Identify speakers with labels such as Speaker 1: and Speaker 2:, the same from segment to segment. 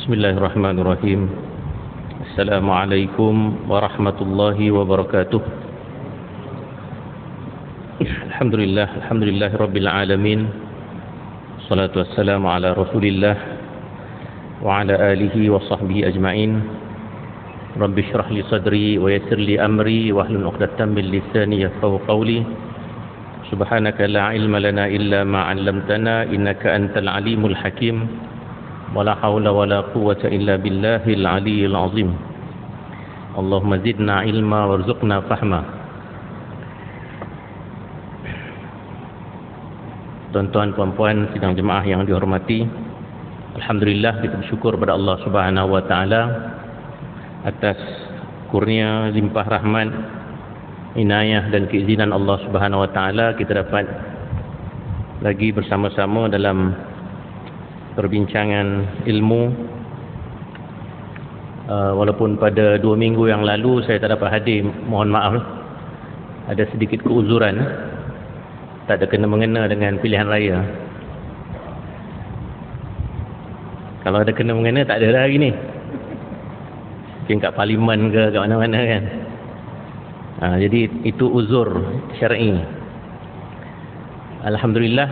Speaker 1: Bismillahirrahmanirrahim. Assalamualaikum warahmatullahi wabarakatuh. Alhamdulillah rabbil alamin. Salatu wassalamu ala Rasulillah wa ala alihi wa sahbihi ajma'in. Rabbi shrah li sadri wa yassir li amri wa hlul 'uqdatam min lisani yafqahu qawli. Subhanaka la ilma lana illa ma 'allamtana innaka antal alimul hakim. Wala haula wala quwwata illa billahil aliyyil azim. Allahumma zidna ilma warzuqna fahma. Tuan-tuan, puan-puan, sidang jemaah yang dihormati, alhamdulillah kita bersyukur pada Allah Subhanahu wa taala atas kurnia, limpah rahmat, inayah dan keizinan Allah Subhanahu wa taala kita dapat lagi bersama-sama dalam perbincangan ilmu. Walaupun pada 2 minggu yang lalu saya tak dapat hadir, mohon maaf, ada sedikit keuzuran, tak ada kena-mengena dengan pilihan raya. Kalau ada kena-mengena tak ada dah hari ni, mungkin kat parlimen ke kat mana-mana kan. Jadi itu uzur syar'i. Alhamdulillah,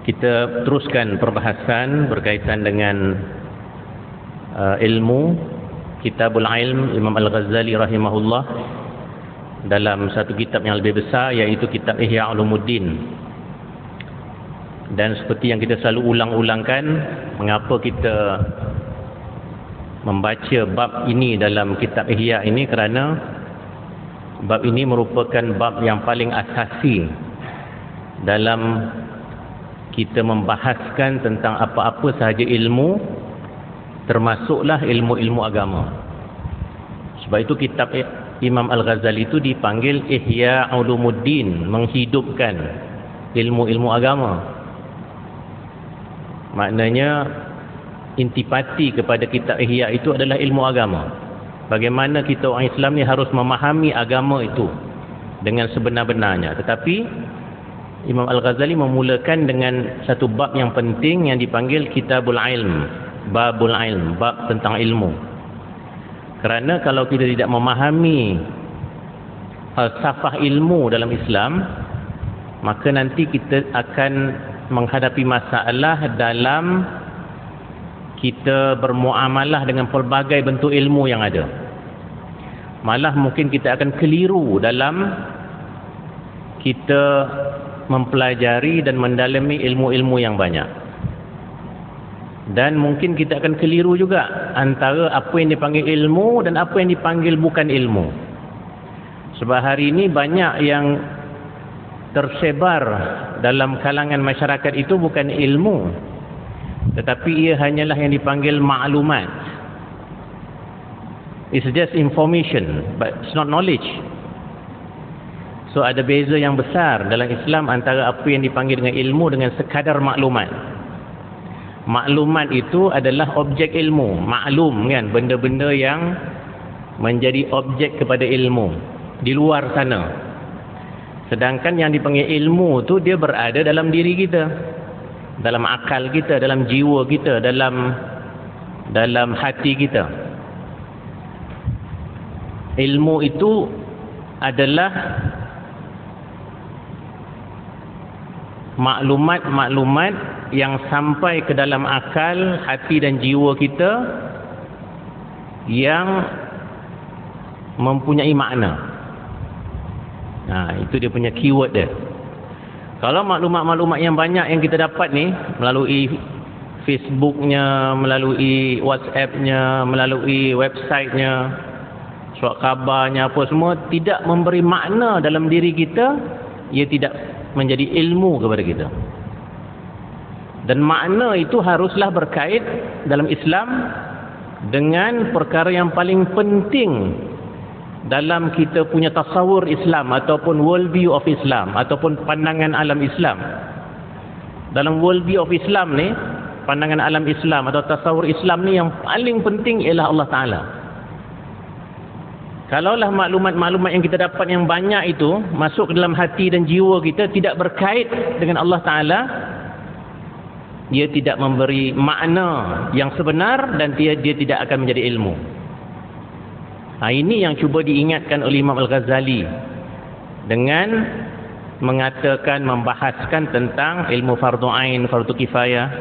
Speaker 1: kita teruskan perbahasan berkaitan dengan ilmu Kitabul Ilm Imam Al-Ghazali rahimahullah dalam satu kitab yang lebih besar, iaitu kitab Ihya Ulumuddin. Dan seperti yang kita selalu ulang-ulangkan, mengapa kita membaca bab ini dalam kitab Ihya ini, kerana bab ini merupakan bab yang paling asasi dalam kita membahaskan tentang apa-apa sahaja ilmu, termasuklah ilmu-ilmu agama. Sebab itu kitab Imam Al-Ghazali itu dipanggil Ihya Ulumuddin, menghidupkan ilmu-ilmu agama. Maknanya intipati kepada kitab Ihya itu adalah ilmu agama. Bagaimana kita orang Islam ni harus memahami agama itu dengan sebenar-benarnya. Tetapi Imam Al-Ghazali memulakan dengan satu bab yang penting yang dipanggil Kitabul Ilm, Babul Ilm, bab tentang ilmu. Kerana kalau kita tidak memahami falsafah ilmu dalam Islam, maka nanti kita akan menghadapi masalah dalam kita bermuamalah dengan pelbagai bentuk ilmu yang ada. Malah mungkin kita akan keliru dalam kita mempelajari dan mendalami ilmu-ilmu yang banyak. Dan mungkin kita akan keliru juga antara apa yang dipanggil ilmu dan apa yang dipanggil bukan ilmu. Sebab hari ini banyak yang tersebar dalam kalangan masyarakat itu bukan ilmu, tetapi ia hanyalah yang dipanggil maklumat. It's just information, but it's not knowledge. So ada beza yang besar dalam Islam antara apa yang dipanggil dengan ilmu dengan sekadar maklumat. Maklumat itu adalah objek ilmu, maklum kan, benda-benda yang menjadi objek kepada ilmu di luar sana. Sedangkan yang dipanggil ilmu tu dia berada dalam diri kita, dalam akal kita, dalam jiwa kita, dalam hati kita. Ilmu itu adalah maklumat-maklumat yang sampai ke dalam akal, hati dan jiwa kita yang mempunyai makna. Itu dia punya keyword dia. Kalau maklumat-maklumat yang banyak yang kita dapat ni melalui Facebooknya, melalui WhatsAppnya, melalui websitenya, surat khabarnya, apa semua, tidak memberi makna dalam diri kita, ia tidak menjadi ilmu kepada kita. Dan makna itu haruslah berkait dalam Islam dengan perkara yang paling penting dalam kita punya tasawur Islam ataupun world view of Islam ataupun pandangan alam Islam. Dalam world view of Islam ni, pandangan alam Islam atau tasawur Islam ni, yang paling penting ialah Allah Ta'ala. Kalaulah maklumat-maklumat yang kita dapat yang banyak itu masuk ke dalam hati dan jiwa kita, tidak berkait dengan Allah Ta'ala, dia tidak memberi makna yang sebenar, dan dia tidak akan menjadi ilmu. Ini yang cuba diingatkan oleh Imam Al-Ghazali dengan mengatakan, membahaskan tentang ilmu fardu ain, fardu kifayah.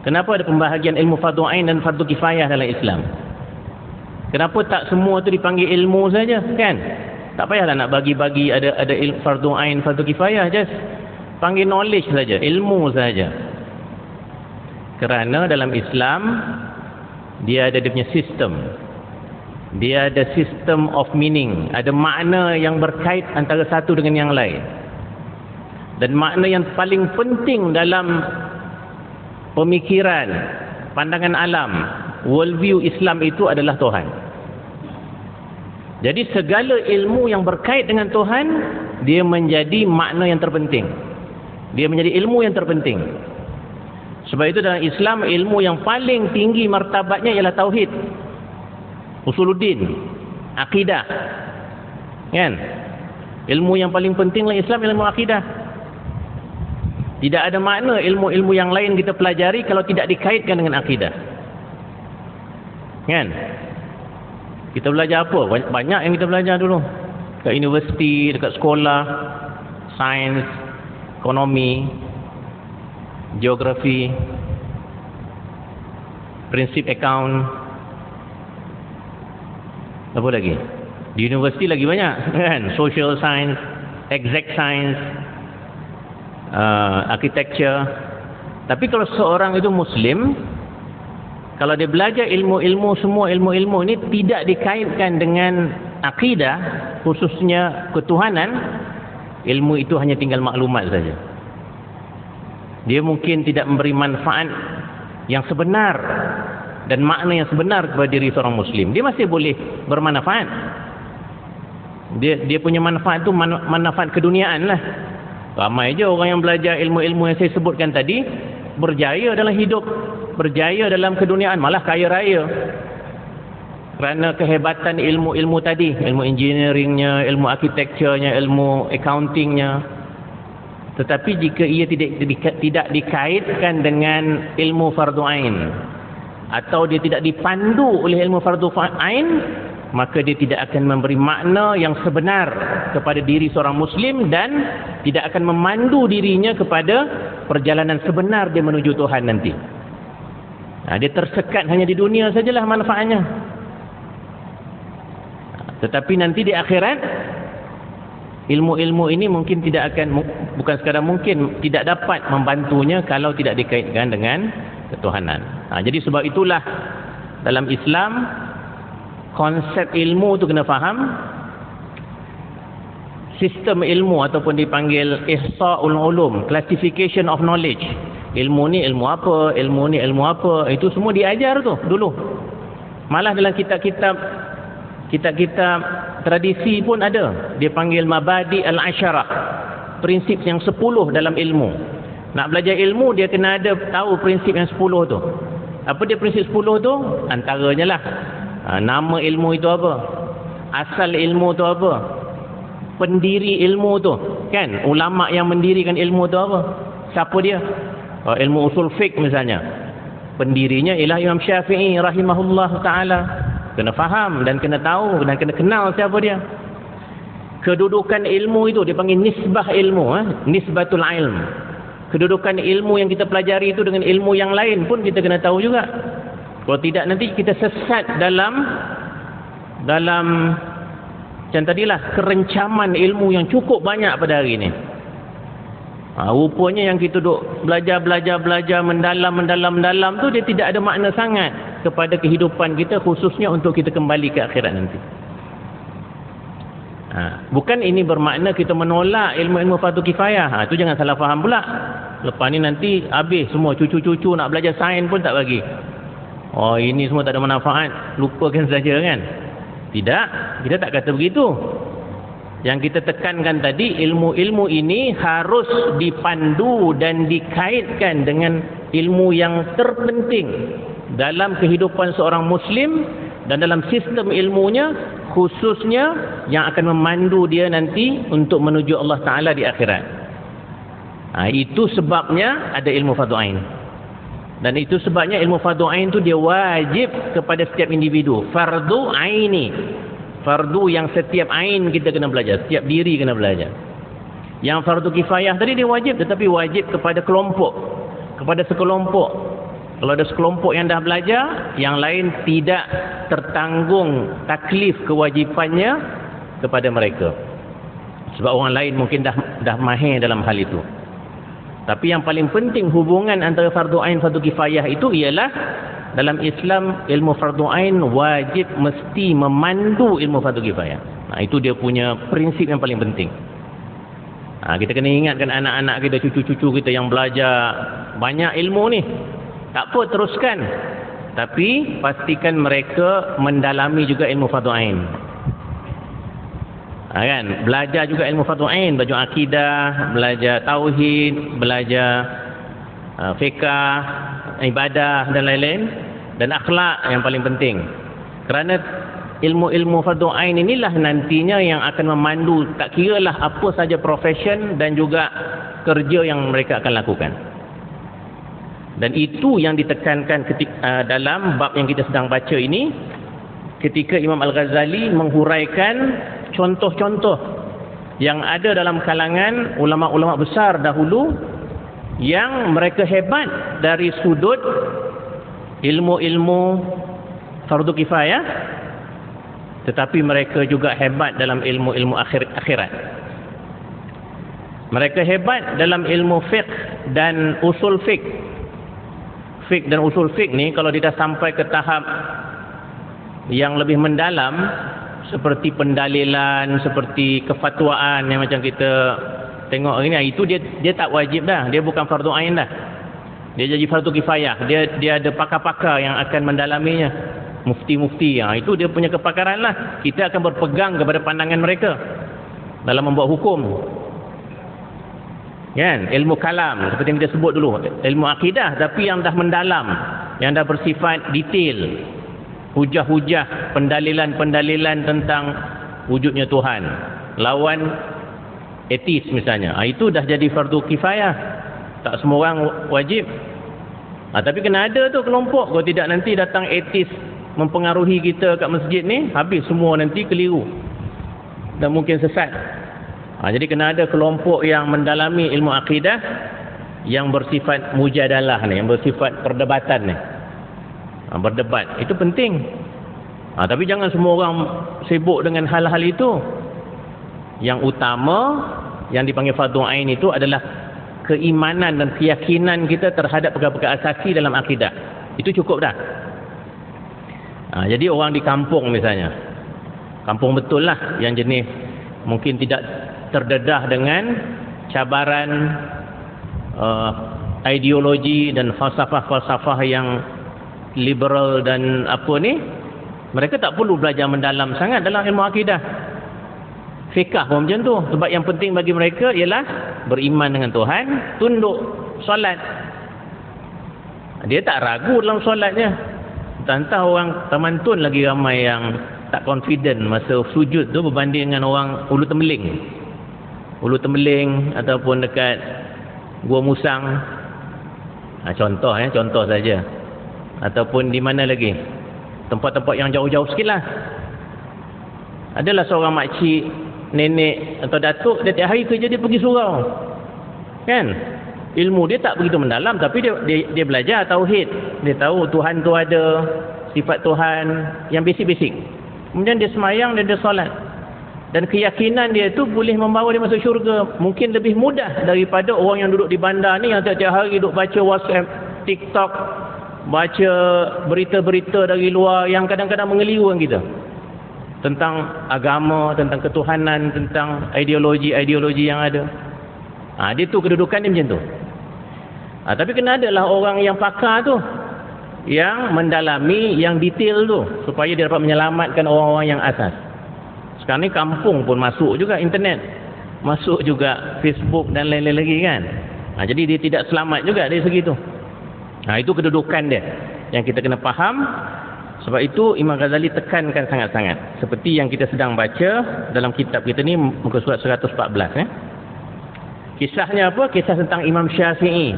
Speaker 1: Kenapa ada pembahagian ilmu fardu ain dan fardu kifayah dalam Islam? Kenapa tak semua tu dipanggil ilmu saja, kan? Tak payahlah nak bagi-bagi ada ilmu fardu ain, fardu kifayah, just panggil knowledge saja, ilmu saja. Kerana dalam Islam dia ada dia punya sistem. Dia ada system of meaning, ada makna yang berkait antara satu dengan yang lain. Dan makna yang paling penting dalam pemikiran, pandangan alam, worldview Islam itu adalah Tuhan. Jadi segala ilmu yang berkait dengan Tuhan, dia menjadi makna yang terpenting. Dia menjadi ilmu yang terpenting. Sebab itu dalam Islam, ilmu yang paling tinggi martabatnya ialah tauhid, usuluddin, akidah, kan? Ilmu yang paling penting dalam Islam ilmu akidah. Tidak ada makna ilmu-ilmu yang lain kita pelajari kalau tidak dikaitkan dengan akidah, kan? Kita belajar apa? Banyak yang kita belajar dulu kat universiti, dekat sekolah, sains, ekonomi, geografi, prinsip account, apa lagi? Di universiti lagi banyak, kan? Social science, exact science, architecture. Tapi kalau seorang itu Muslim, kalau dia belajar ilmu-ilmu, semua ilmu-ilmu ini tidak dikaitkan dengan akidah, khususnya ketuhanan, ilmu itu hanya tinggal maklumat saja. Dia mungkin tidak memberi manfaat yang sebenar dan makna yang sebenar kepada diri seorang Muslim. Dia masih boleh bermanfaat. Dia punya manfaat itu manfaat keduniaan lah. Ramai je orang yang belajar ilmu-ilmu yang saya sebutkan tadi, berjaya dalam hidup, berjaya dalam keduniaan, malah kaya raya. Kerana kehebatan ilmu-ilmu tadi, ilmu engineeringnya, ilmu architecture-nya, ilmu accounting-nya. Tetapi jika ia tidak dikaitkan dengan ilmu fardu ain, atau dia tidak dipandu oleh ilmu fardu ain, maka dia tidak akan memberi makna yang sebenar kepada diri seorang Muslim, dan tidak akan memandu dirinya kepada perjalanan sebenar dia menuju Tuhan nanti. Dia tersekat hanya di dunia sajalah manfaatnya. Tetapi nanti di akhirat, ilmu-ilmu ini mungkin tidak akan, bukan sekadar mungkin, tidak dapat membantunya kalau tidak dikaitkan dengan ketuhanan. Jadi sebab itulah dalam Islam, konsep ilmu tu kena faham. Sistem ilmu ataupun dipanggil ihsa'ul ulum, classification of knowledge. Ilmu ni ilmu apa, ilmu ni ilmu apa, itu semua diajar tu dulu. Malah dalam kitab-kitab tradisi pun ada. Dia panggil mabadi al-asyarah, prinsip yang 10 dalam ilmu. Nak belajar ilmu, dia kena ada tahu prinsip yang 10 tu. Apa dia prinsip 10 tu? Antaranya lah, nama ilmu itu apa, asal ilmu tu apa, pendiri ilmu tu, kan? Ulama yang mendirikan ilmu tu apa, siapa dia? Ilmu usul fiqh misalnya, pendirinya ialah Imam Syafi'i rahimahullah ta'ala. Kena faham dan kena tahu dan kena kenal siapa dia. Kedudukan ilmu itu dipanggil nisbah ilmu, nisbatul ilm. Kedudukan ilmu yang kita pelajari itu dengan ilmu yang lain pun kita kena tahu juga. Kalau tidak nanti kita sesat dalam macam tadilah, kerencaman ilmu yang cukup banyak pada hari ini. Rupanya yang kita duk belajar mendalam tu, dia tidak ada makna sangat kepada kehidupan kita, khususnya untuk kita kembali ke akhirat nanti. Bukan ini bermakna kita menolak ilmu-ilmu fardu kifayah. Itu jangan salah faham pula. Lepas ni nanti habis semua, cucu-cucu nak belajar sains pun tak bagi. Ini semua tak ada manfaat, lupakan saja, kan? Tidak, kita tak kata begitu. Yang kita tekankan tadi, ilmu-ilmu ini harus dipandu dan dikaitkan dengan ilmu yang terpenting dalam kehidupan seorang Muslim dan dalam sistem ilmunya, khususnya yang akan memandu dia nanti untuk menuju Allah Ta'ala di akhirat. Itu sebabnya ada ilmu fardu ain. Dan itu sebabnya ilmu fardu ain tu dia wajib kepada setiap individu. Fardu aini. Fardu yang setiap ain kita kena belajar, setiap diri kena belajar. Yang fardu kifayah tadi dia wajib, tetapi wajib kepada kelompok, kepada sekelompok. Kalau ada sekelompok yang dah belajar, yang lain tidak tertanggung taklif kewajipannya kepada mereka. Sebab orang lain mungkin dah mahir dalam hal itu. Tapi yang paling penting hubungan antara fardu ain fardu kifayah itu ialah dalam Islam ilmu fardu ain wajib mesti memandu ilmu fardu kifayah. Itu dia punya prinsip yang paling penting. Kita kena ingatkan anak-anak kita, cucu-cucu kita yang belajar banyak ilmu ni. Tak apa, teruskan. Tapi pastikan mereka mendalami juga ilmu fardu ain. Kan? Belajar juga ilmu fardu ain, belajar akidah, belajar tauhid, belajar fiqah, ibadah dan lain-lain, dan akhlak yang paling penting. Kerana ilmu-ilmu fardu ain inilah nantinya yang akan memandu tak kiralah apa saja profession dan juga kerja yang mereka akan lakukan. Dan itu yang ditekankan dalam bab yang kita sedang baca ini, ketika Imam Al-Ghazali menghuraikan contoh-contoh yang ada dalam kalangan ulama-ulama besar dahulu yang mereka hebat dari sudut ilmu-ilmu fardu kifayah, tetapi mereka juga hebat dalam ilmu-ilmu akhirat. Mereka hebat dalam ilmu fiqh dan usul fiqh. Fiqh dan usul fiqh ni kalau dia dah sampai ke tahap yang lebih mendalam, seperti pendalilan, seperti kefatwaan yang macam kita tengok hari ni, itu dia tak wajib dah, dia bukan fardu ain dah, dia jadi fardu kifayah. Dia ada pakar-pakar yang akan mendalaminya, mufti-mufti, itu dia punya kepakaran lah. Kita akan berpegang kepada pandangan mereka dalam membuat hukum, kan? Ilmu kalam seperti yang kita sebut dulu, ilmu akidah, tapi yang dah mendalam, yang dah bersifat detail, hujah-hujah, pendalilan-pendalilan tentang wujudnya Tuhan, lawan etis misalnya, itu dah jadi fardu kifayah, tak semua orang wajib. Tapi kena ada tu kelompok, kalau tidak nanti datang etis mempengaruhi kita kat masjid ni, habis semua nanti keliru dan mungkin sesat. Jadi kena ada kelompok yang mendalami ilmu akidah yang bersifat mujadalah ni, yang bersifat perdebatan ni. Berdebat, itu penting. Tapi jangan semua orang sibuk dengan hal-hal itu. Yang utama yang dipanggil fardu ain itu adalah keimanan dan keyakinan kita terhadap perkara-perkara asasi dalam akidah. Itu cukup dah. Jadi orang di kampung misalnya, kampung betul lah, yang jenis mungkin tidak terdedah dengan cabaran ideologi dan falsafah-falsafah yang liberal dan apa ni, mereka tak perlu belajar mendalam sangat dalam ilmu akidah. Fiqah pun macam tu. Sebab yang penting bagi mereka ialah beriman dengan Tuhan, tunduk, solat. Dia tak ragu dalam solatnya. Entah orang Tamantun lagi ramai yang tak confident masa sujud tu berbanding dengan orang Ulu Tembeling ataupun dekat Gua Musang. Contoh saja. Ataupun di mana lagi, tempat-tempat yang jauh-jauh sikit lah. Adalah seorang makcik, nenek atau datuk, dia tiap hari kerja dia pergi surau, kan? Ilmu dia tak begitu mendalam, tapi dia belajar tauhid, dia tahu Tuhan tu ada, sifat Tuhan yang basic-basic. Kemudian dia semayang dan dia solat, dan keyakinan dia tu boleh membawa dia masuk syurga mungkin lebih mudah daripada orang yang duduk di bandar ni, yang tiap-tiap hari duduk baca WhatsApp, TikTok, baca berita-berita dari luar yang kadang-kadang mengelirukan kita tentang agama, tentang ketuhanan, tentang ideologi yang ada. Dia tu kedudukan dia macam tu. Tapi kena adalah orang yang pakar tu, yang mendalami, yang detail tu, supaya dia dapat menyelamatkan orang-orang yang asas. Sekarang ni kampung pun masuk juga internet, masuk juga Facebook dan lain-lain lagi kan. Jadi dia tidak selamat juga dari segi tu. Itu kedudukan dia yang kita kena faham. Sebab itu Imam Ghazali tekankan sangat-sangat, seperti yang kita sedang baca dalam kitab kita ni, muka surat 114. Kisahnya apa? Kisah tentang Imam Syafi'i.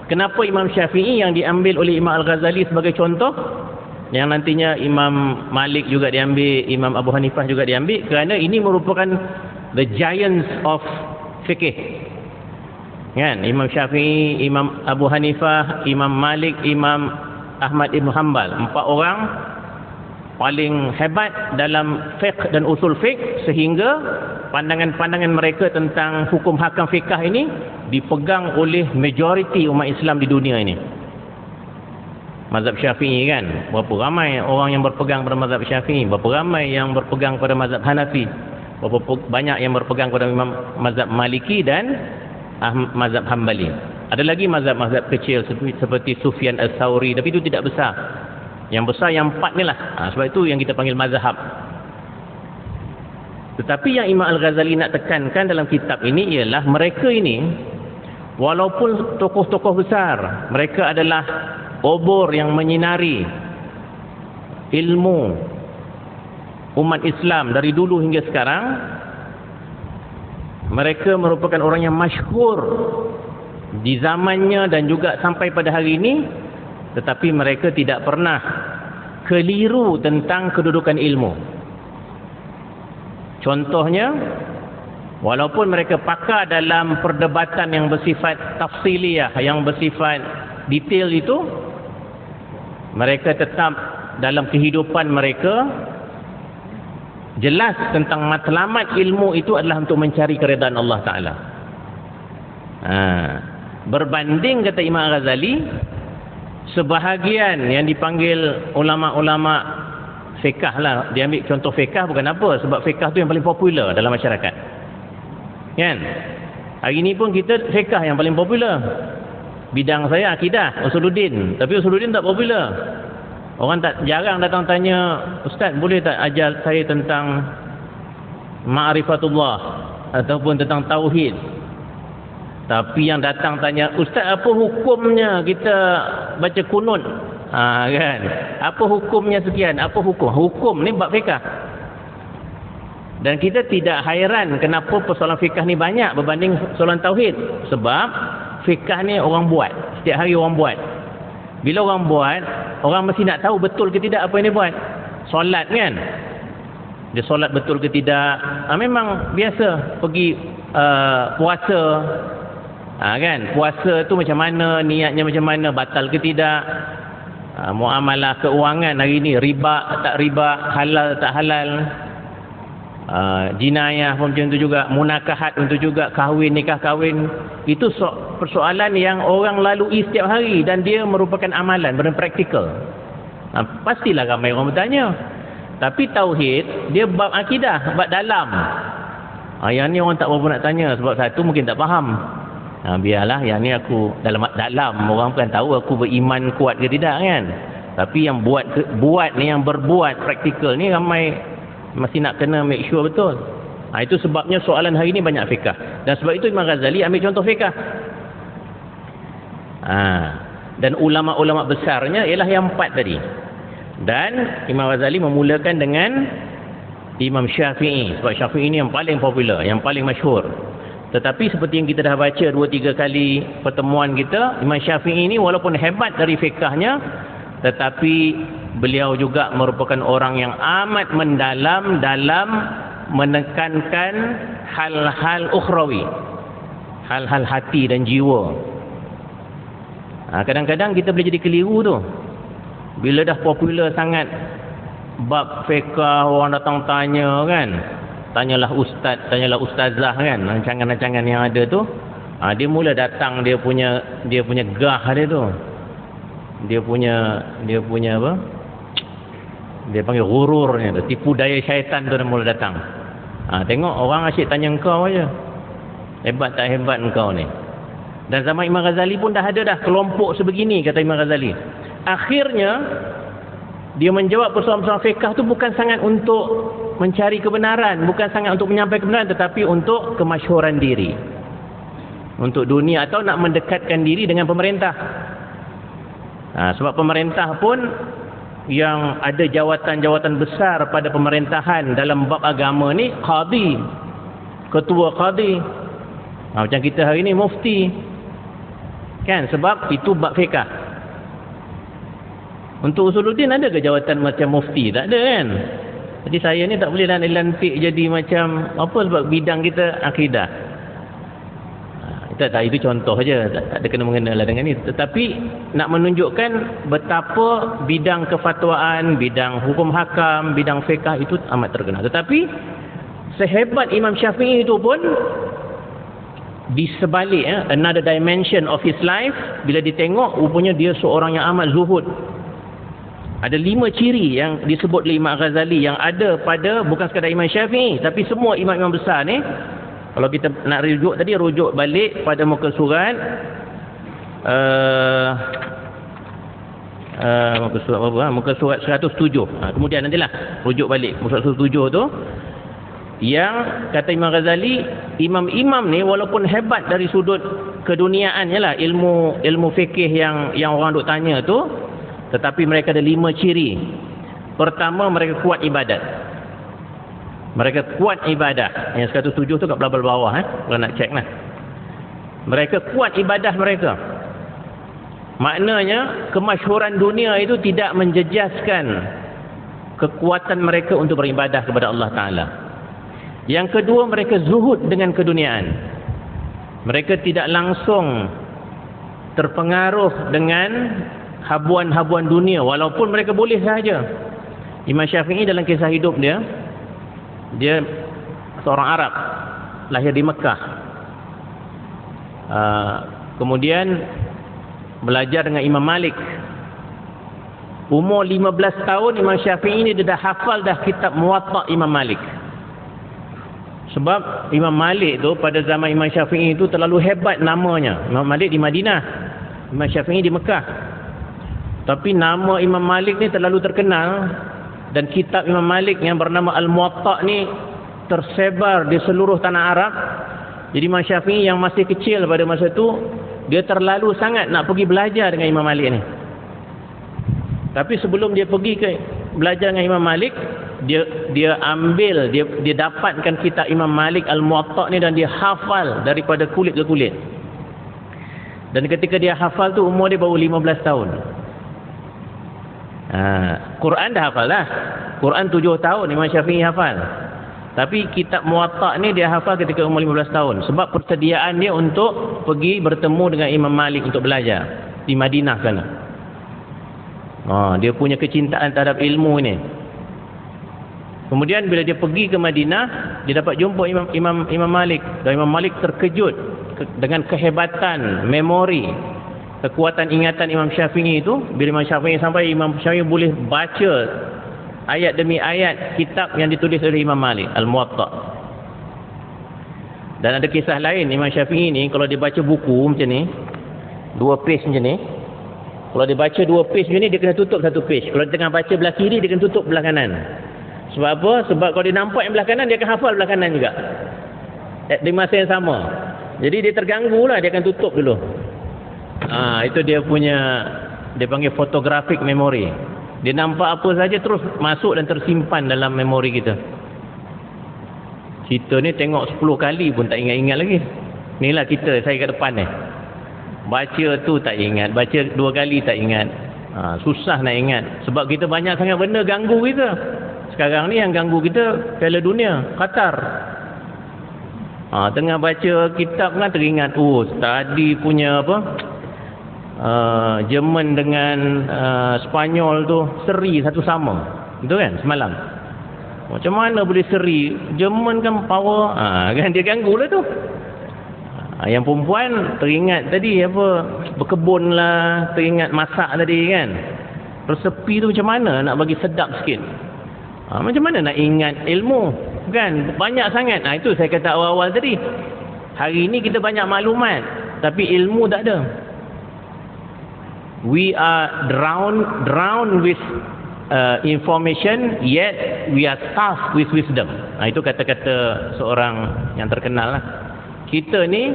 Speaker 1: Kenapa Imam Syafi'i yang diambil oleh Imam Al-Ghazali sebagai contoh, yang nantinya Imam Malik juga diambil, Imam Abu Hanifah juga diambil? Kerana ini merupakan the giants of fikih. Kan? Imam Syafi'i, Imam Abu Hanifah, Imam Malik, Imam Ahmad Ibn Hanbal. 4 orang paling hebat dalam fiqh dan usul fiqh, sehingga pandangan-pandangan mereka tentang hukum hakam fiqh ini dipegang oleh majoriti umat Islam di dunia ini. Mazhab Syafi'i kan, berapa ramai orang yang berpegang pada mazhab Syafi'i, berapa ramai yang berpegang pada mazhab Hanafi, berapa banyak yang berpegang pada mazhab Maliki dan mazhab Hambali. Ada lagi mazhab-mazhab kecil seperti Sufyan Ats-Tsauri, tapi itu tidak besar. Yang besar yang 4 ni lah. Sebab itu yang kita panggil mazhab. Tetapi yang Imam Al-Ghazali nak tekankan dalam kitab ini ialah mereka ini, walaupun tokoh-tokoh besar, mereka adalah obor yang menyinari ilmu umat Islam dari dulu hingga sekarang. Mereka merupakan orang yang masyhur di zamannya dan juga sampai pada hari ini, tetapi mereka tidak pernah keliru tentang kedudukan ilmu. Contohnya, walaupun mereka pakar dalam perdebatan yang bersifat tafsiliyah, yang bersifat detail itu, mereka tetap dalam kehidupan mereka jelas tentang matlamat ilmu itu adalah untuk mencari keredaan Allah Ta'ala. Berbanding, kata Imam Ghazali, sebahagian yang dipanggil ulama-ulama fiqh lah, dia ambil contoh fiqh bukan apa, sebab fiqh tu yang paling popular dalam masyarakat kan. Hari ni pun kita fiqh yang paling popular. Bidang saya akidah, usuluddin, tapi usuluddin tak popular. Orang tak jarang datang tanya, Ustaz boleh tak ajar saya tentang ma'rifatullah ataupun tentang tauhid. Tapi yang datang tanya, Ustaz apa hukumnya kita baca kunut? Kan? Apa hukumnya sekian? Apa hukum? Hukum ni bab fiqh. Dan kita tidak hairan kenapa persoalan fiqh ni banyak berbanding persoalan tauhid. Sebab fiqh ni orang buat. Setiap hari orang buat. Bila orang buat, orang mesti nak tahu betul ke tidak apa yang dia buat. Solat kan? Dia solat betul ke tidak? Memang biasa pergi puasa. Kan? Puasa tu macam mana, niatnya macam mana, batal ke tidak, muamalah keuangan hari ni, riba tak riba, halal tak halal, jinayah pun macam tu juga, munakahat untuk juga, kahwin, nikah kahwin. Itu persoalan yang orang lalui setiap hari dan dia merupakan amalan, benda praktikal. Pastilah ramai orang bertanya. Tapi tauhid, dia bab akidah, bab dalam. Yang ni orang tak berapa nak tanya, sebab satu mungkin tak faham. Biarlah yang ni aku dalam orang bukan tahu aku beriman kuat ke tidak kan. Tapi yang buat ni, yang berbuat praktikal ni ramai masih nak kena make sure betul. Itu sebabnya soalan hari ni banyak fiqh. Dan sebab itu Imam Ghazali ambil contoh fiqh. Dan ulama-ulama besarnya ialah yang 4 tadi. Dan Imam Ghazali memulakan dengan Imam Syafi'i. Sebab Syafi'i ni yang paling popular, yang paling masyhur. Tetapi seperti yang kita dah baca 2-3 kali pertemuan kita, Imam Syafi'i ini walaupun hebat dari fiqahnya, tetapi beliau juga merupakan orang yang amat mendalam dalam menekankan hal-hal ukhrawi, hal-hal hati dan jiwa. Kadang-kadang kita boleh jadi keliru tu. Bila dah popular sangat bab fiqah, orang datang tanya kan, tanyalah ustaz, tanyalah ustazah kan, rancangan-rancangan yang ada tu, dia mula datang dia punya gah dia tu, dia punya apa, dia panggil ghururnya tu, tipu daya syaitan tu, dia mula datang. Tengok orang asyik tanya engkau aja, hebat tak hebat engkau ni. Dan zaman Imam Ghazali pun dah ada dah kelompok sebegini, kata Imam Ghazali. Akhirnya dia menjawab persoalan-persoalan fiqh tu bukan sangat untuk mencari kebenaran, bukan sangat untuk menyampaikan kebenaran, tetapi untuk kemasyhuran diri, untuk dunia, atau nak mendekatkan diri dengan pemerintah. Sebab pemerintah pun yang ada jawatan-jawatan besar pada pemerintahan dalam bab agama ni, qadi, ketua qadi. Macam kita hari ni mufti. Kan? Sebab itu bab fiqah. Untuk usuluddin ada ke jawatan macam mufti? Tak ada kan? Jadi saya ni tak boleh lantik jadi macam apa sebab bidang kita akidah. Itu contoh saja, tak ada kena-mengena lah dengan ni. Tetapi nak menunjukkan betapa bidang kefatwaan, bidang hukum hakam, bidang fiqah itu amat terkenal. Tetapi sehebat Imam Syafi'i itu pun di sebalik another dimension of his life, bila ditengok rupanya dia seorang yang amat zuhud. Ada 5 ciri yang disebut oleh Imam Ghazali yang ada pada bukan sekadar Imam Syafi'i tapi semua imam-imam besar ni. Kalau kita nak rujuk balik pada muka surat muka surat 107. Kemudian nantilah rujuk balik muka surat 107 tu, yang kata Imam Ghazali, imam-imam ni walaupun hebat dari sudut keduniaan lah, ilmu fikih yang orang duk tanya tu, tetapi mereka ada 5 ciri. Pertama, mereka kuat ibadat. Mereka kuat ibadah. Yang 107 tu kat belah bawah kalau nak cek lah. Mereka kuat ibadah mereka. Maknanya kemasyhuran dunia itu tidak menjejaskan kekuatan mereka untuk beribadah kepada Allah Ta'ala. Yang kedua, mereka zuhud dengan keduniaan. Mereka tidak langsung terpengaruh dengan habuan-habuan dunia, walaupun mereka boleh sahaja. Imam Syafi'i dalam kisah hidup dia seorang Arab, lahir di Mekah, kemudian belajar dengan Imam Malik. Umur 15 tahun Imam Syafi'i ini dia dah hafal dah kitab Muwatta Imam Malik. Sebab Imam Malik tu pada zaman Imam Syafi'i itu terlalu hebat namanya. Imam Malik di Madinah, Imam Syafi'i di Mekah. Tapi nama Imam Malik ni terlalu terkenal, dan kitab Imam Malik yang bernama Al-Muwatta ni tersebar di seluruh tanah Arab. Jadi Imam Syafi'i yang masih kecil pada masa tu, dia terlalu sangat nak pergi belajar dengan Imam Malik ni. Tapi sebelum dia pergi ke belajar dengan Imam Malik, dia dapatkan kitab Imam Malik Al-Muwatta ni dan dia hafal daripada kulit ke kulit. Dan ketika dia hafal tu umur dia baru 15 tahun. Quran dah hafal dah. Quran 7 tahun Imam Syafi'i hafal. Tapi kitab Muwatta ni dia hafal ketika umur 15 tahun. Sebab persediaan dia untuk pergi bertemu dengan Imam Malik untuk belajar di Madinah sana. Dia punya kecintaan terhadap ilmu ni. Kemudian bila dia pergi ke Madinah, dia dapat jumpa Imam Malik. Dan Imam Malik terkejut dengan kehebatan memori, kekuatan ingatan Imam Syafi'i itu. Bila Imam Syafi'i sampai, Imam Syafi'i boleh baca ayat demi ayat kitab yang ditulis oleh Imam Malik Al-Muwatta. Dan ada kisah lain, Imam Syafi'i ni kalau dia baca buku macam ni, 2 page macam ni, kalau dia baca 2 page macam ni, dia kena tutup 1 page. Kalau dia tengah baca belah kiri, dia kena tutup belah kanan. Sebab apa? Sebab kalau dia nampak yang belah kanan, dia akan hafal belah kanan juga di masa yang sama. Jadi dia terganggu lah, dia akan tutup dulu. Itu dia punya, dia panggil photographic memory. Dia nampak apa saja terus masuk dan tersimpan dalam memori kita. Kita ni tengok 10 kali pun tak ingat-ingat lagi. Inilah kita, saya kat depan ni. Baca tu tak ingat, baca 2 kali tak ingat. Susah nak ingat. Sebab kita banyak sangat benda ganggu kita. Sekarang ni yang ganggu kita Piala Dunia, Qatar. Tengah baca kitab kan teringat, tadi punya apa, Jerman dengan Spanyol tu seri satu sama. Itu kan semalam. Macam mana boleh seri? Jerman kan power. Kan dia ganggu lah tu. Yang perempuan teringat tadi apa, berkebun lah, teringat masak tadi kan. Resepi tu macam mana nak bagi sedap sikit. Macam mana nak ingat ilmu kan? Banyak sangat. Itu saya kata awal-awal tadi. Hari ini kita banyak maklumat, tapi ilmu tak ada. We are drowned with information, yet we are starved with wisdom. Itu kata-kata seorang yang terkenal lah. Kita ni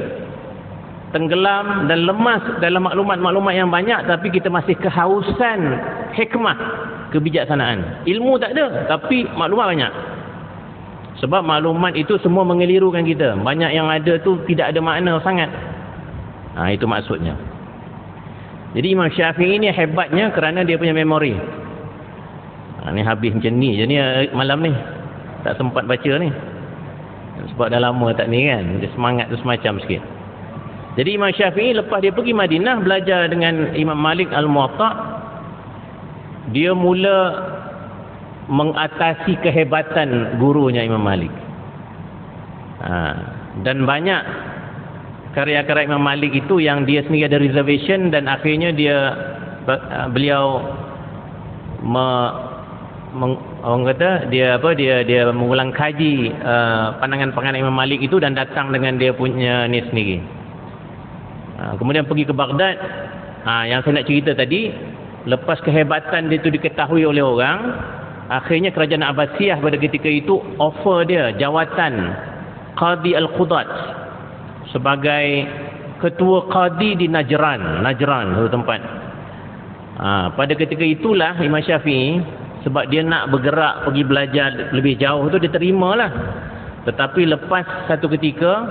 Speaker 1: tenggelam dan lemas dalam maklumat-maklumat yang banyak, tapi kita masih kehausan hikmah, kebijaksanaan. Ilmu tak ada, tapi maklumat banyak. Sebab maklumat itu semua mengelirukan kita. Banyak yang ada tu tidak ada makna sangat. Itu maksudnya. Jadi Imam Syafi'i ni hebatnya kerana dia punya memori. Ni habis macam ni je ni malam ni. Tak sempat baca ni. Sebab dah lama tak ni kan. Dia semangat tu semacam sikit. Jadi Imam Syafi'i lepas dia pergi Madinah belajar dengan Imam Malik Al-Muwatta', dia mula mengatasi kehebatan gurunya Imam Malik. Dan banyak karya-karya Imam Malik itu yang dia sendiri ada reservation, dan akhirnya beliau orang kata dia mengulang kaji pandangan-pandangan Imam Malik itu dan datang dengan dia punya ni sendiri. Kemudian pergi ke Baghdad. Yang saya nak cerita tadi, lepas kehebatan dia itu diketahui oleh orang, akhirnya kerajaan Abbasiyah pada ketika itu offer dia jawatan Qadi Al-Qudat sebagai ketua qadi di Najran satu tempat. Pada ketika itulah Imam Syafi'i, sebab dia nak bergerak pergi belajar lebih jauh tu, dia terimalah. Tetapi lepas satu ketika,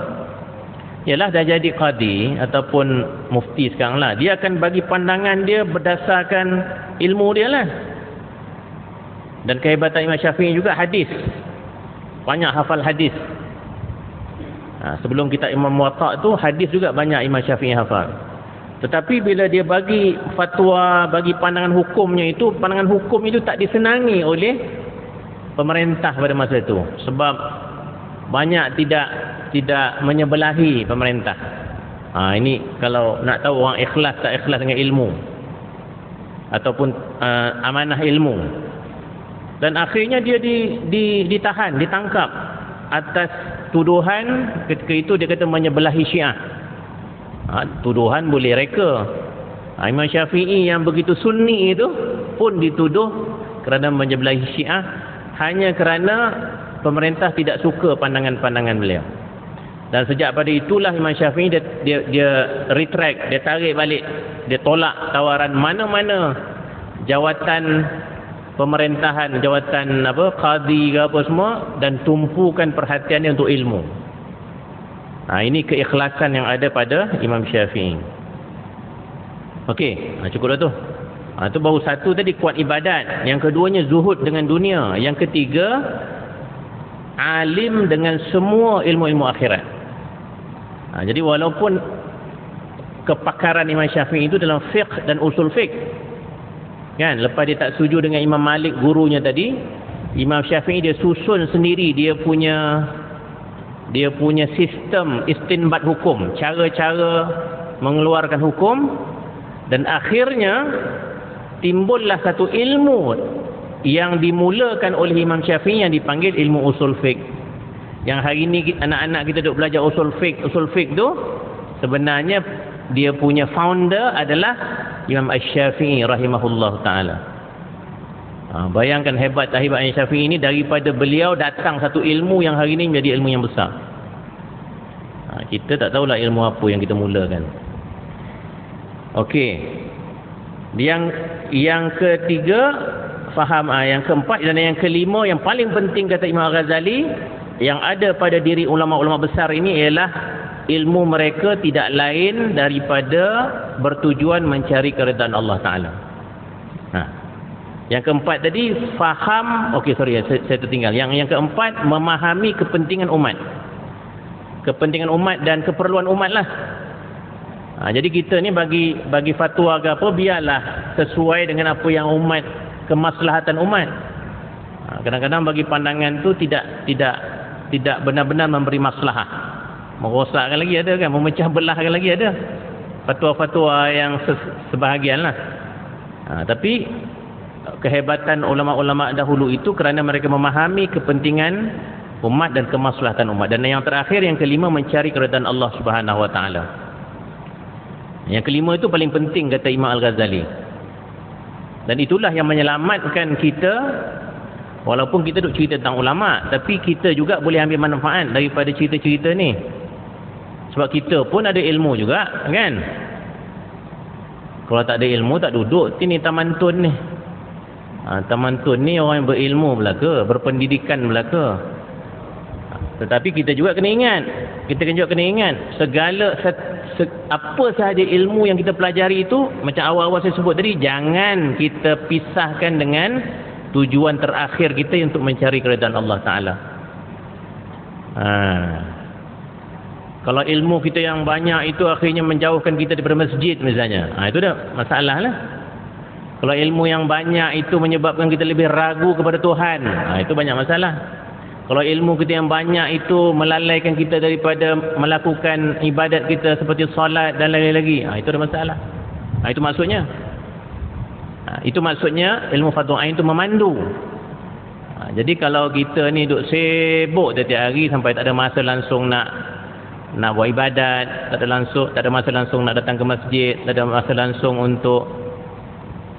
Speaker 1: ialah dah jadi qadi ataupun mufti sekarang lah, dia akan bagi pandangan dia berdasarkan ilmu dia lah. Dan kehebatan Imam Syafi'i juga hadis, banyak hafal hadis. Sebelum kitab Imam Muwatta' tu, hadis juga banyak Imam Syafi'i hafal. Tetapi bila dia bagi fatwa, bagi pandangan hukumnya itu, pandangan hukum itu tak disenangi oleh pemerintah pada masa itu. Sebab banyak tidak menyebelahi pemerintah. Ini kalau nak tahu orang ikhlas tak ikhlas dengan ilmu ataupun amanah ilmu. Dan akhirnya dia ditahan, ditangkap atas tuduhan. Ketika itu dia kata menyebelahi Syiah. Tuduhan boleh reka. Imam Syafi'i yang begitu sunni itu pun dituduh kerana menyebelahi Syiah, hanya kerana pemerintah tidak suka pandangan-pandangan beliau. Dan sejak pada itulah Imam Syafi'i dia retract, dia tarik balik, dia tolak tawaran mana-mana jawatan pemerintahan, jawatan qadi ke apa semua, dan tumpukan perhatiannya untuk ilmu. Ini keikhlasan yang ada pada Imam Syafi'i. Okey, cukuplah tu. Itu baru satu tadi, kuat ibadat. Yang keduanya zuhud dengan dunia. Yang ketiga, alim dengan semua ilmu-ilmu akhirat. Jadi walaupun kepakaran Imam Syafi'i itu dalam fiqh dan usul fiqh, kan, lepas dia tak setuju dengan Imam Malik gurunya tadi, Imam Syafi'i dia susun sendiri dia punya sistem istinbat hukum, cara-cara mengeluarkan hukum, dan akhirnya timbullah satu ilmu yang dimulakan oleh Imam Syafi'i yang dipanggil ilmu usul fiqh. Yang hari ini anak-anak kita duk belajar usul fiqh tu sebenarnya dia punya founder adalah Imam Asy-Syafi'i rahimahullah ta'ala. Bayangkan hebatnya Syafi'i ini, daripada beliau datang satu ilmu yang hari ini menjadi ilmu yang besar. Kita tak tahulah ilmu apa yang kita mulakan. Okey. Yang ketiga, faham. Yang keempat dan yang kelima, yang paling penting kata Imam Ghazali, yang ada pada diri ulama-ulama besar ini ialah ilmu mereka tidak lain daripada bertujuan mencari keridhaan Allah Ta'ala. Yang keempat tadi, faham. Saya tertinggal. Yang keempat, memahami kepentingan umat. Kepentingan umat dan keperluan umat lah. Jadi kita ni bagi fatwa ke apa, biarlah sesuai dengan apa yang umat, kemaslahatan umat. Kadang-kadang bagi pandangan tu tidak benar-benar memberi maslahah. Merosakkan lagi ada kan, memecah belahkan lagi ada. Fatwa-fatwa yang sebahagian lah. Tapi kehebatan ulama-ulama dahulu itu kerana mereka memahami kepentingan umat dan kemaslahatan umat. Dan yang terakhir, yang kelima, mencari keridhaan Allah Subhanahu wa taala. Yang kelima itu paling penting kata Imam Al-Ghazali. Dan itulah yang menyelamatkan kita. Walaupun kita duk cerita tentang ulama, tapi kita juga boleh ambil manfaat daripada cerita-cerita ni. Sebab kita pun ada ilmu juga, kan? Kalau tak ada ilmu, tak duduk sini Taman Tun ni. Taman Tun ni orang yang berilmu belaka, berpendidikan belaka. Tetapi kita juga kena ingat, segala apa sahaja ilmu yang kita pelajari itu, macam awal-awal saya sebut tadi, jangan kita pisahkan dengan tujuan terakhir kita untuk mencari keridaan Allah Ta'ala. Kalau ilmu kita yang banyak itu akhirnya menjauhkan kita daripada masjid misalnya, itu dah masalah lah. Kalau ilmu yang banyak itu menyebabkan kita lebih ragu kepada Tuhan, itu banyak masalah. Kalau ilmu kita yang banyak itu melalaikan kita daripada melakukan ibadat kita seperti solat dan lain-lain lagi, itu ada masalah. Itu maksudnya. Itu maksudnya ilmu fardhu ain itu memandu. Jadi kalau kita ni duk sibuk setiap hari sampai tak ada masa langsung nak buat ibadat, tak ada masa langsung nak datang ke masjid, tak ada masa langsung untuk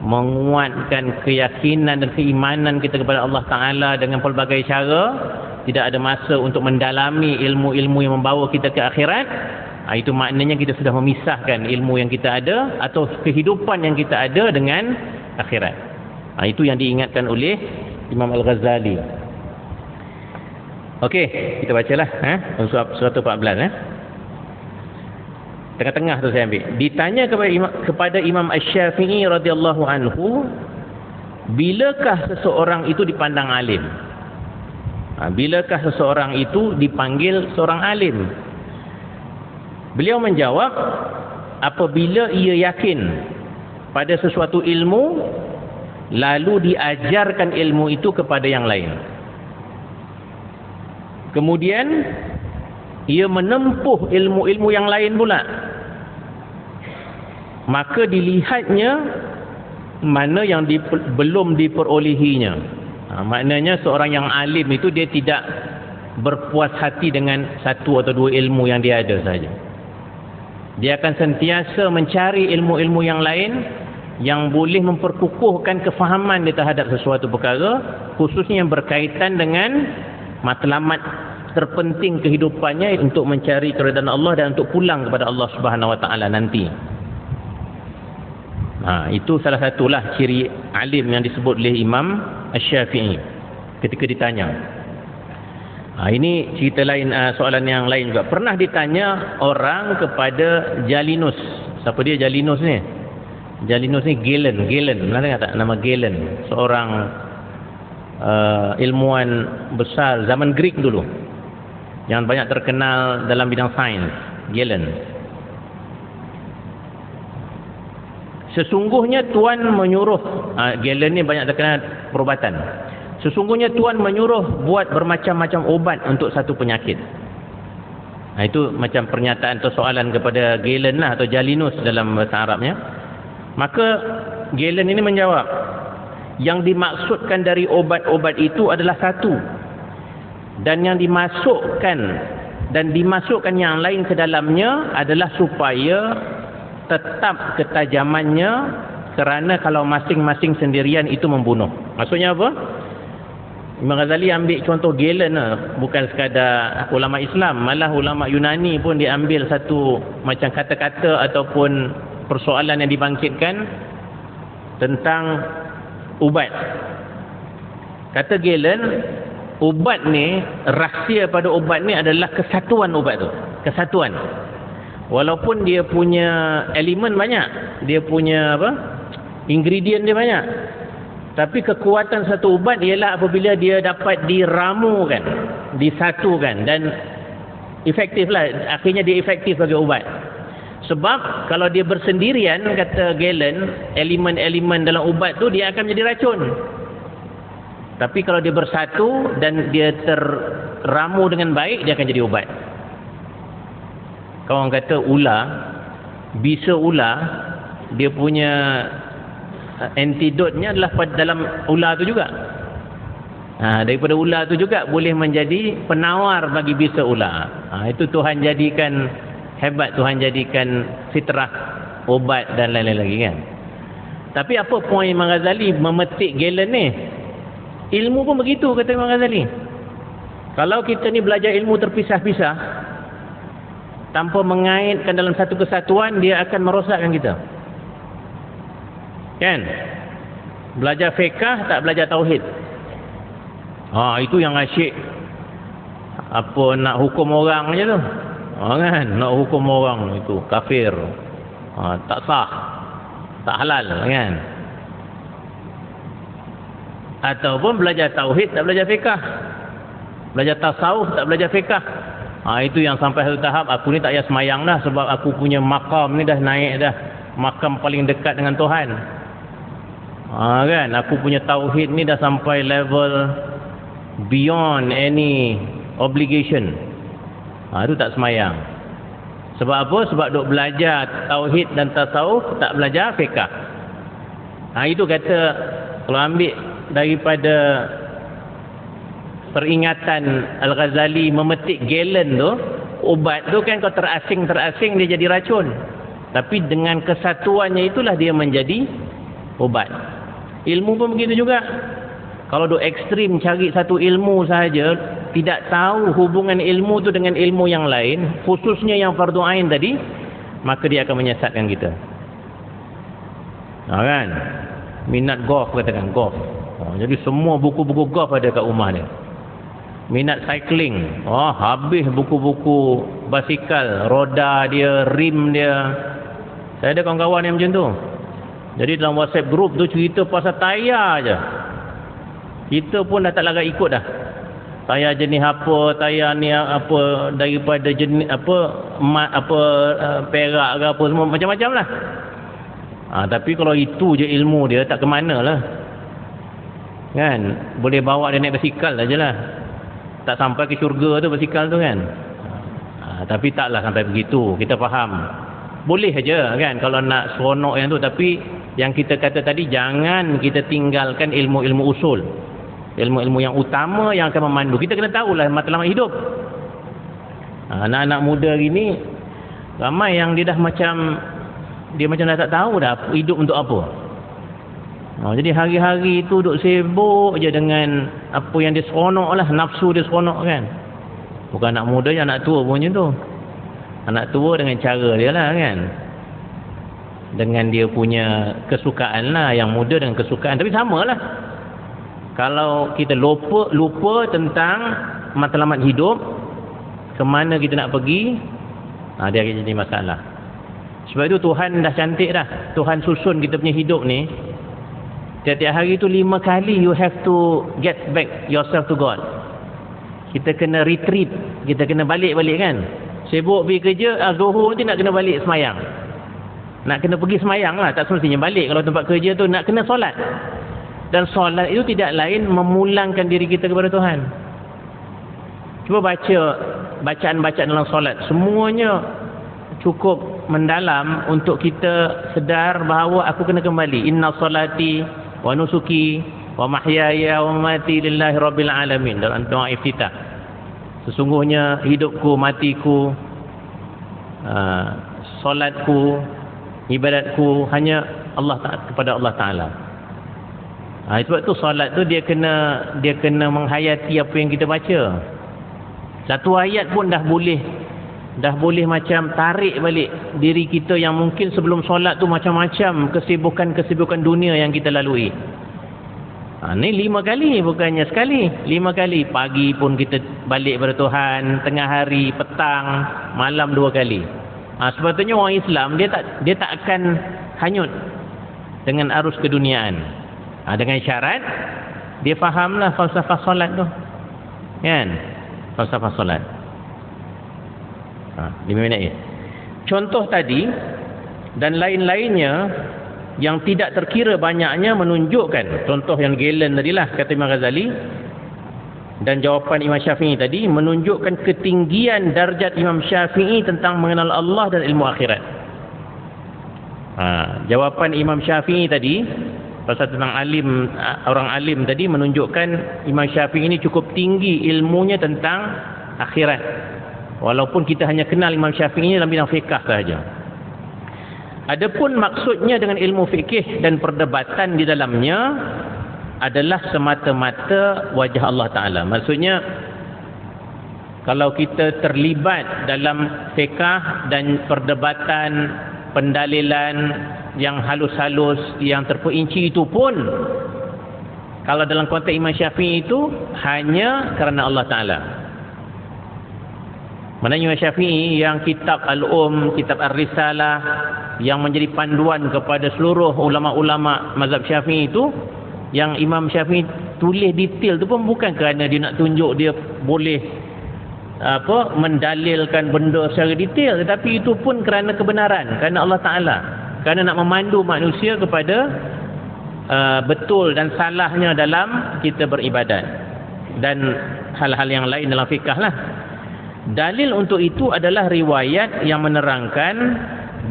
Speaker 1: menguatkan keyakinan dan keimanan kita kepada Allah Ta'ala dengan pelbagai cara, tidak ada masa untuk mendalami ilmu-ilmu yang membawa kita ke akhirat, itu maknanya kita sudah memisahkan ilmu yang kita ada atau kehidupan yang kita ada dengan akhirat. Itu yang diingatkan oleh Imam Al-Ghazali. Okey, kita bacalah surah 114. Tengah-tengah tu saya ambil. Ditanya kepada Imam Asy-Syafi'i radhiyallahu anhu, bilakah seseorang itu dipandang alim? Bilakah seseorang itu dipanggil seorang alim? Beliau menjawab, apabila ia yakin pada sesuatu ilmu lalu diajarkan ilmu itu kepada yang lain, kemudian ia menempuh ilmu-ilmu yang lain pula, maka dilihatnya mana yang belum diperolehinya. Maknanya seorang yang alim itu dia tidak berpuas hati dengan satu atau dua ilmu yang dia ada saja. Dia akan sentiasa mencari ilmu-ilmu yang lain yang boleh memperkukuhkan kefahaman dia terhadap sesuatu perkara, khususnya yang berkaitan dengan matlamat terpenting kehidupannya untuk mencari keridaan Allah dan untuk pulang kepada Allah Subhanahu Wa Taala nanti. Itu salah satulah ciri alim yang disebut oleh Imam Asy-Syafi'i ketika ditanya. Ini cerita lain, soalan yang lain juga. Pernah ditanya orang kepada Jalinus. Siapa dia Jalinus ni? Jalinus ni Galen. Pernah dengar tak nama Galen? Seorang ilmuwan besar zaman Greek dulu, yang banyak terkenal dalam bidang sains. Galen. Sesungguhnya Tuhan menyuruh, Galen ni banyak terkenal perubatan. Sesungguhnya Tuhan menyuruh buat bermacam-macam obat untuk satu penyakit. Itu macam pernyataan atau soalan kepada Galen lah, atau Jalinus dalam bahasa Arabnya. Maka Galen ini menjawab, yang dimaksudkan dari obat-obat itu adalah satu, dan yang dimasukkan yang lain ke dalamnya adalah supaya tetap ketajamannya, kerana kalau masing-masing sendirian itu membunuh. Maksudnya apa? Imam Ghazali ambil contoh Galen, bukan sekadar ulama Islam, malah ulama Yunani pun diambil satu macam kata-kata ataupun persoalan yang dibangkitkan tentang ubat. Kata Galen, ubat ni, rahsia pada ubat ni adalah kesatuan ubat tu. Kesatuan. Walaupun dia punya elemen banyak, dia punya ingredient dia banyak, tapi kekuatan satu ubat ialah apabila dia dapat diramukan, disatukan, dan efektif lah. Akhirnya dia efektif bagi ubat. Sebab kalau dia bersendirian, kata Galen, elemen-elemen dalam ubat tu dia akan menjadi racun. Tapi kalau dia bersatu dan dia terramu dengan baik, dia akan jadi ubat. Kalau orang kata ular, bisa ular, dia punya antidotnya adalah dalam ular tu juga. Daripada ular tu juga boleh menjadi penawar bagi bisa ular. Itu Tuhan jadikan hebat, Tuhan jadikan fitrah obat dan lain-lain lagi kan. Tapi apa poin Imam Ghazali memetik Galen ni? Ilmu pun begitu, kata Imam Ghazali. Kalau kita ni belajar ilmu terpisah-pisah tanpa mengaitkan dalam satu kesatuan, dia akan merosakkan kita. Kan? Belajar fiqh tak belajar tauhid. Itu yang asyik. apa nak hukum orang je tu. Kan, nak hukum orang itu kafir. Tak sah. Tak halal kan. Ataupun belajar tauhid tak belajar fiqh. Belajar tasawuf tak belajar fiqh. Itu yang sampai satu tahap aku ni tak payah semayang dah sebab aku punya makam ni dah naik dah. Makam paling dekat dengan Tuhan. Kan, aku punya tauhid ni dah sampai level beyond any obligation. Itu tak semayang. Sebab apa? Sebab duk belajar tauhid dan tasawuf, tak belajar fiqh. Itu kata, kalau ambil daripada peringatan Al-Ghazali memetik galen tu, ubat tu kan kau terasing-terasing dia jadi racun. Tapi dengan kesatuannya itulah dia menjadi ubat. Ilmu pun begitu juga. Kalau duk ekstrim cari satu ilmu sahaja, tidak tahu hubungan ilmu tu dengan ilmu yang lain, khususnya yang fardu ain tadi, maka dia akan menyesatkan kita. Kan? Minat golf, katakan golf. Jadi semua buku-buku golf ada kat rumah dia. Minat cycling, habis buku-buku basikal, roda dia, rim dia. Saya ada kawan-kawan yang macam tu. Jadi dalam WhatsApp group tu cerita pasal tayar je. Kita pun dah tak larat ikut dah. Tayar jenis apa, tayar ni apa, daripada jenis apa, emas apa, perak ke apa, semua macam-macam lah. Tapi kalau itu je ilmu dia, tak ke mana lah. Kan? Boleh bawa dia naik basikal aja lah. Tak sampai ke syurga tu basikal tu kan. Tapi taklah sampai begitu. Kita faham. Boleh aja kan kalau nak seronok yang tu. Tapi yang kita kata tadi, jangan kita tinggalkan ilmu-ilmu usul. Ilmu-ilmu yang utama yang akan memandu. Kita kena tahulah matlamat hidup. Anak-anak muda gini, ramai yang dia dah macam, dia macam dah tak tahu dah hidup untuk apa. Jadi hari-hari tu duk sibuk je dengan apa yang dia seronok lah, nafsu dia seronok kan. Bukan anak muda je, anak tua pun macam tu. Anak tua dengan cara dia lah kan, dengan dia punya kesukaan lah. Yang muda dengan kesukaan, tapi sama lah. Kalau kita lupa tentang matlamat hidup, ke mana kita nak pergi, dia akan jadi masalah. Sebab itu Tuhan dah cantik dah. Tuhan susun kita punya hidup ni. Tiap-tiap hari tu 5 kali you have to get back yourself to God. Kita kena retreat, kita kena balik-balik kan. Sibuk pergi kerja, Zuhur nanti nak kena balik semayang. Nak kena pergi semayang lah, tak semestinya balik. Kalau tempat kerja tu nak kena solat. Dan solat itu tidak lain memulangkan diri kita kepada Tuhan. Cuba baca bacaan-bacaan dalam solat. Semuanya cukup mendalam untuk kita sedar bahawa aku kena kembali. Inna salati wa nusuki wa mahyaya wa mamati lillahi rabbil alamin, dalam doa iftitah. Sesungguhnya hidupku, matiku, solatku, ibadatku hanya kepada Allah Ta'ala. Sebab tu solat tu dia kena menghayati apa yang kita baca. Satu ayat pun dah boleh macam tarik balik diri kita yang mungkin sebelum solat tu macam-macam kesibukan dunia yang kita lalui. Ni 5 kali, bukannya sekali, 5 kali. Pagi pun kita balik kepada Tuhan, tengah hari, petang, malam 2 kali. Sebetulnya orang Islam dia tak akan hanyut dengan arus keduniaan. Dengan syarat dia fahamlah falsafah solat tu. Kan? Falsafah solat. 5 minit ya. Contoh tadi dan lain-lainnya yang tidak terkira banyaknya menunjukkan, contoh yang Galen tadilah kata Imam Ghazali, dan jawapan Imam Syafi'i tadi menunjukkan ketinggian darjat Imam Syafi'i tentang mengenal Allah dan ilmu akhirat. Jawapan Imam Syafi'i tadi pasal tentang orang alim tadi menunjukkan Imam Syafi'i ini cukup tinggi ilmunya tentang akhirat. Walaupun kita hanya kenal Imam Syafi'i dalam bidang fiqh sahaja. Adapun maksudnya dengan ilmu fikih dan perdebatan di dalamnya adalah semata-mata wajah Allah Ta'ala. Maksudnya kalau kita terlibat dalam fiqh dan perdebatan, pendalilan yang halus-halus, yang terperinci itu pun, kalau dalam konteks Imam Syafi'i itu hanya kerana Allah Ta'ala. Maknanya Imam Syafi'i yang kitab kitab Ar-Risalah yang menjadi panduan kepada seluruh ulama-ulama mazhab Syafi'i itu, yang Imam Syafi'i tulis detail tu pun bukan kerana dia nak tunjuk dia boleh mendalilkan benda secara detail, tetapi itu pun kerana kebenaran, kerana Allah Ta'ala, kerana nak memandu manusia kepada betul dan salahnya dalam kita beribadat dan hal-hal yang lain dalam fiqh lah. Dalil untuk itu adalah riwayat yang menerangkan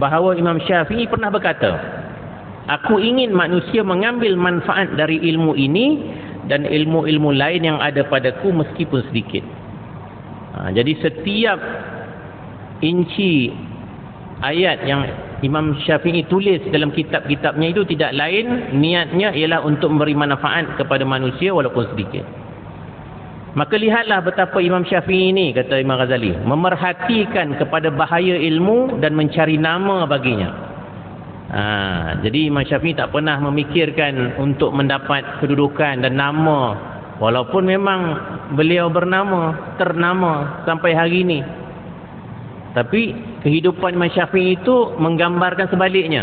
Speaker 1: bahawa Imam Syafi'i pernah berkata, aku ingin manusia mengambil manfaat dari ilmu ini dan ilmu-ilmu lain yang ada padaku meskipun sedikit. Jadi setiap inci ayat yang Imam Syafi'i tulis dalam kitab-kitabnya itu tidak lain niatnya ialah untuk memberi manfaat kepada manusia walaupun sedikit. Maka lihatlah betapa Imam Syafi'i ini, kata Imam Ghazali, memerhatikan kepada bahaya ilmu dan mencari nama baginya. Jadi Imam Syafi'i tak pernah memikirkan untuk mendapat kedudukan dan nama, walaupun memang beliau ternama sampai hari ini. Tapi kehidupan Imam Syafi'i itu menggambarkan sebaliknya.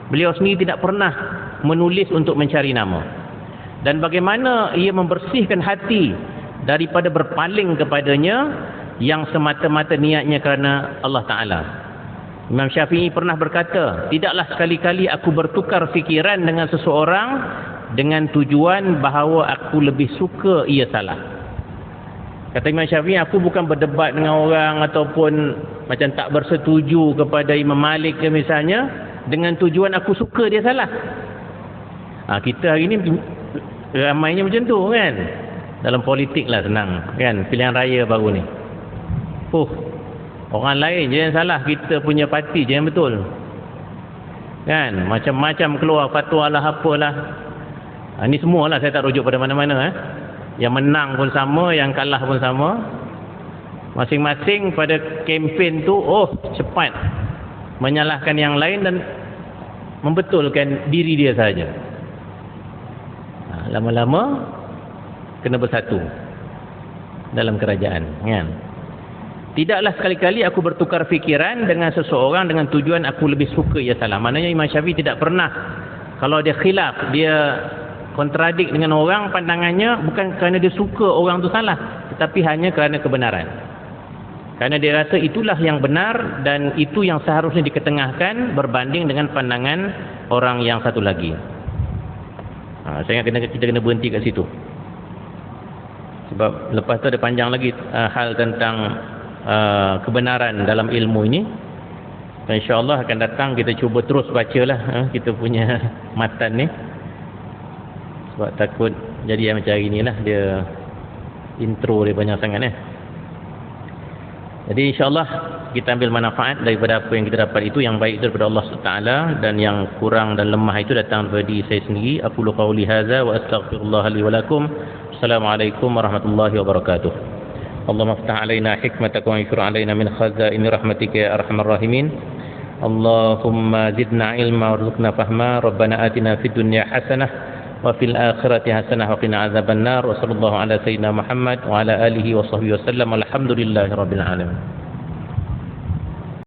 Speaker 1: Beliau sendiri tidak pernah menulis untuk mencari nama. Dan bagaimana ia membersihkan hati daripada berpaling kepadanya yang semata-mata niatnya kerana Allah Ta'ala. Imam Syafi'i pernah berkata, tidaklah sekali-kali aku bertukar fikiran dengan seseorang dengan tujuan bahawa aku lebih suka ia salah. Kata Imam Syafi'i, aku bukan berdebat dengan orang ataupun macam tak bersetuju kepada Imam Malik ke misalnya dengan tujuan aku suka dia salah. Kita hari ni ramainya macam tu kan. Dalam politik lah senang kan, pilihan raya baru ni. Orang lain je yang salah, kita punya parti je yang betul. Kan, macam-macam keluar fatwa lah apalah. Ni semualah saya tak rujuk pada mana-mana. Yang menang pun sama, yang kalah pun sama. Masing-masing pada kempen tu cepat menyalahkan yang lain dan membetulkan diri dia saja. Lama-lama kena bersatu dalam kerajaan kan. Tidaklah sekali-kali aku bertukar fikiran dengan seseorang dengan tujuan aku lebih suka ia salah. Maknanya Imam Syafi'i tidak pernah, kalau dia khilaf, dia kontradik dengan orang, pandangannya bukan kerana dia suka orang tu salah, tetapi hanya kerana kebenaran. Kerana dia rasa itulah yang benar dan itu yang seharusnya diketengahkan berbanding dengan pandangan orang yang satu lagi. Saya ingat kita kena berhenti kat situ. Sebab lepas tu ada panjang lagi hal tentang kebenaran dalam ilmu ini. InsyaAllah akan datang kita cuba terus bacalah kita punya matan ni. Sebab takut jadi macam hari ni lah, dia intro dia banyak sangat Jadi insyaAllah kita ambil manfaat daripada apa yang kita dapat itu. Yang baik itu daripada Allah SWT, dan yang kurang dan lemah itu datang dari saya sendiri. Aqulu qawli hadza wa astaghfirullah li wa lakum. Assalamualaikum warahmatullahi wabarakatuh. Allahumma aftah alaina hikmataka wa anshur alaina min khazaini rahmatika ya arhamar rahimin. Allahumma zidna ilma warzuqna fahma. Rabbana atina fid dunya hasanah wa fil akhirati hasanah wa qina azabannar. Wa sallallahu ala sayyidina Muhammad wa ala alihi wa sahbihi wasallam. Alhamdulillahirabbil alamin.